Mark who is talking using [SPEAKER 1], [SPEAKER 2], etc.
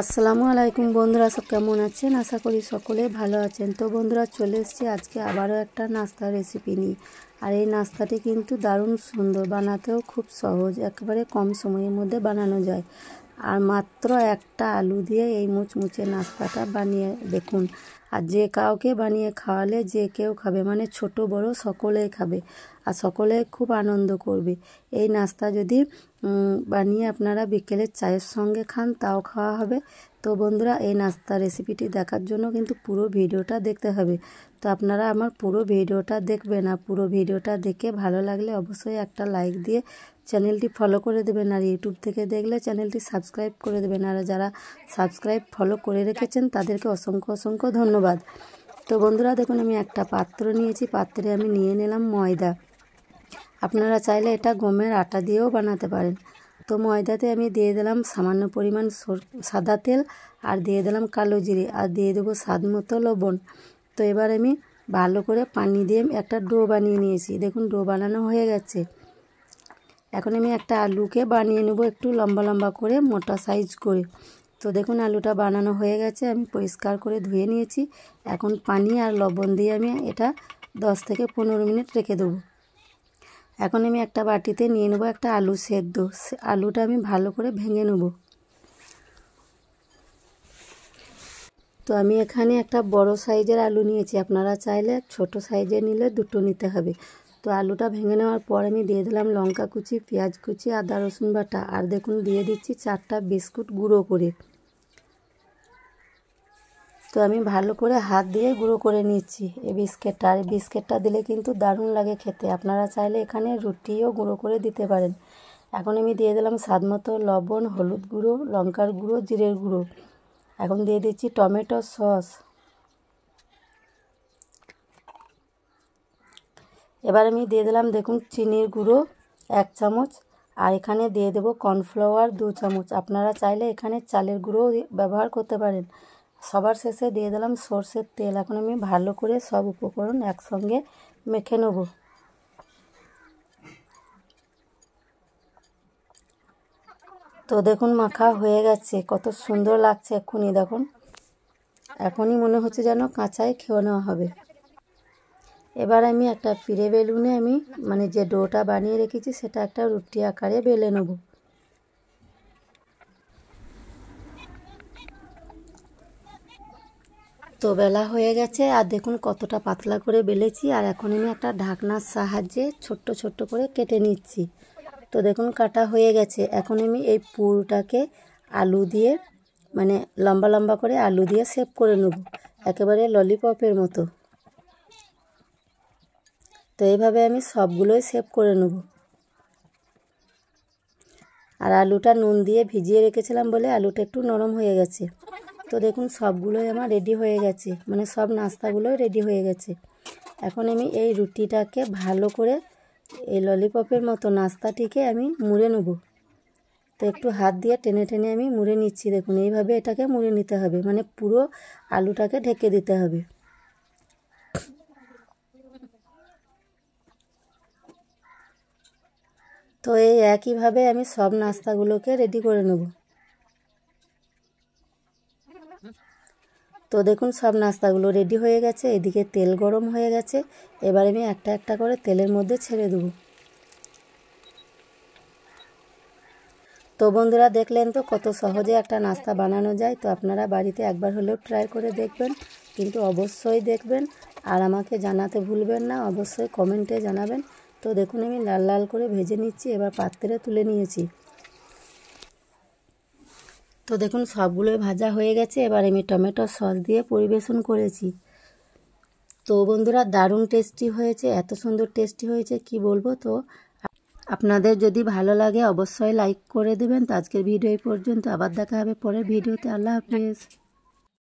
[SPEAKER 1] আসসালামু আলাইকুম বন্ধুরা, সব কেমন আছেন? আশা করি সকলে ভালো আছেন। তো বন্ধুরা, চলে এসেছি আজকে আবারও একটা নাস্তার রেসিপি নিয়ে। আর এই নাস্তাটি কিন্তু দারুণ সুন্দর, বানাতেও খুব সহজ, একেবারে কম সময়ের মধ্যে বানানো যায়। আর মাত্র একটা আলু দিয়ে এই মুচমুচে নাস্তাটা বানিয়ে দেখুন। আর যে কাউকে বানিয়ে খাওয়ালে যে কেউ খাবে, মানে ছোট বড় সকলেই খাবে আর সকলে খুব আনন্দ করবে। এই নাস্তা যদি বানিয়ে আপনারা বিকেলের চায়ের সঙ্গে খান, তাও খাওয়া হবে। তো বন্ধুরা, এই নাস্তা রেসিপিটি দেখার জন্য কিন্তু পুরো ভিডিওটা দেখতে হবে। তো আপনারা আমার পুরো ভিডিওটা দেখবেন, আর পুরো ভিডিওটা দেখে ভালো লাগলে অবশ্যই একটা লাইক দিয়ে চ্যানেলটি ফলো করে দেবেন। আর ইউটিউব থেকে দেখলে চ্যানেলটি সাবস্ক্রাইব করে দেবেন। আর যারা সাবস্ক্রাইব ফলো করে রেখেছেন তাদেরকে অসংখ্য অসংখ্য ধন্যবাদ। তো বন্ধুরা দেখুন, আমি একটা পাত্র নিয়েছি, পাত্রে আমি নিয়ে নিলাম ময়দা। আপনারা চাইলে এটা গমের আটা দিয়েও বানাতে পারেন। তো ময়দাতে আমি দিয়ে দিলাম সামান্য পরিমাণ সাদা তেল, আর দিয়ে দিলাম কালো জিরে, আর দিয়ে দেবো স্বাদ মতো লবণ। তো এবার আমি ভালো করে পানি দিয়ে একটা ডো বানিয়ে নিয়েছি। দেখুন, ডো বানানো হয়ে গেছে। এখন আমি একটা আলুকে বানিয়ে নেব একটু লম্বা লম্বা করে, মোটা সাইজ করে। তো দেখুন, আলুটা বানানো হয়ে গেছে, আমি পরিষ্কার করে ধুয়ে নিয়েছি। এখন পানি আর লবণ দিয়ে আমি এটা 10 থেকে 15 মিনিট রেখে দেবো। এখন আমি একটা বাটিতে নিয়ে নেব একটা আলু সেদ্ধ। আলুটা আমি ভালো করে ভেঙে নেব। তো আমি এখানে একটা বড় সাইজের আলু নিয়েছি, আপনারা চাইলে ছোট সাইজের নিলে দুটো নিতে হবে। তো আলুটা ভেঙে নেওয়ার পর আমি দিয়ে দিলাম লঙ্কা কুচি, পেঁয়াজ কুচি, আদা রসুন বাটা, আর দেখুন দিয়ে দিচ্ছি 4টা বিস্কুট গুঁড়ো করে। তো আমি ভালো করে হাত দিয়ে গুঁড়ো করে নিচ্ছি এই বিস্কিটটা। আর বিস্কিটটা দিলে কিন্তু দারুণ লাগে খেতে। আপনারা চাইলে এখানে রুটিও গুঁড়ো করে দিতে পারেন। এখন আমি দিয়ে দিলাম স্বাদ মতো লবণ, হলুদ গুঁড়ো, লঙ্কার গুঁড়ো, জিরের গুঁড়ো। এখন দিয়ে দিচ্ছি টমেটো সস। এবার আমি দিয়ে দিলাম দেখুন চিনির গুঁড়ো 1 চামচ, আর এখানে দিয়ে দেবো কর্নফ্লাওয়ার 2 চামচ। আপনারা চাইলে এখানে চালের গুঁড়োও ব্যবহার করতে পারেন। সবার শেষে দিয়ে দিলাম সরষের তেল। এখন আমি ভালো করে সব উপকরণ একসঙ্গে মেখে নেব। তো দেখুন, মাখা হয়ে গেছে, কত সুন্দর লাগছে। এক্ষুনি দেখুন, এখনই মনে হচ্ছে যেন কাঁচাই খেয়ে নেওয়া হবে। এবার আমি একটা পিড়ে বেলুনে আমি যে ডোটা বানিয়ে রেখেছি সেটা একটা রুটি আকারে বেলে নেব। তো বেলা হয়ে গেছে, আর দেখুন কতটা পাতলা করে বেলেছি। আর এখন আমি একটা ঢাকনার সাহায্যে ছোট্ট ছোট্ট করে কেটে নিচ্ছি। তো দেখুন কাটা হয়ে গেছে। এখন আমি এই পুরটাকে আলু দিয়ে লম্বা লম্বা করে আলু দিয়ে শেপ করে নেব, একেবারে ললিপপের মতো। তো এইভাবে আমি সবগুলোই শেপ করে নেব। আর আলুটা নুন দিয়ে ভিজিয়ে রেখেছিলাম বলে আলুটা একটু নরম হয়ে গেছে। তো দেখুন সবগুলোই আমার রেডি হয়ে গেছে, সব নাস্তাগুলোই রেডি হয়ে গেছে। এখন আমি এই রুটিটাকে ভালো করে এই ললিপপের মতো নাস্তাটিকে আমি মুড়ে নেব। তো একটু হাত দিয়ে টেনে টেনে আমি মুড়ে নিচ্ছি। দেখুন এইভাবে এটাকে মুড়ে নিতে হবে, পুরো আলুটাকে ঢেকে দিতে হবে। তো এই একইভাবে আমি সব নাস্তাগুলোকে রেডি করে নেব। তো দেখুন সব নাস্তাগুলো রেডি হয়ে গেছে, এদিকে তেল গরম হয়ে গেছে। এবার আমি একটা একটা করে তেলের মধ্যে ছেড়ে দেবো। তো বন্ধুরা, দেখলেন তো কত সহজে একটা নাস্তা বানানো যায়। তো আপনারা বাড়িতে একবার হলেও ট্রাই করে দেখবেন, কিন্তু অবশ্যই দেখবেন। আর আমাকে জানাতে ভুলবেন না, অবশ্যই কমেন্টে জানাবেন। তো দেখুন আমি লাল লাল করে ভেজে নিচ্ছি, এবার পাত্রে তুলে নিয়েছি। তো দেখুন সবগুলোই ভাজা হয়ে গেছে। এবার আমি টমেটো সস দিয়ে পরিবেশন করেছি। তো বন্ধুরা, দারুণ টেস্টি হয়েছে, এত সুন্দর টেস্টি হয়েছে কি বলবো। তো আপনাদের যদি ভালো লাগে অবশ্যই লাইক করে দেবেন। তো আজকের ভিডিও এই পর্যন্ত, আবার দেখা হবে পরের ভিডিওতে। আল্লাহ হাফেজ।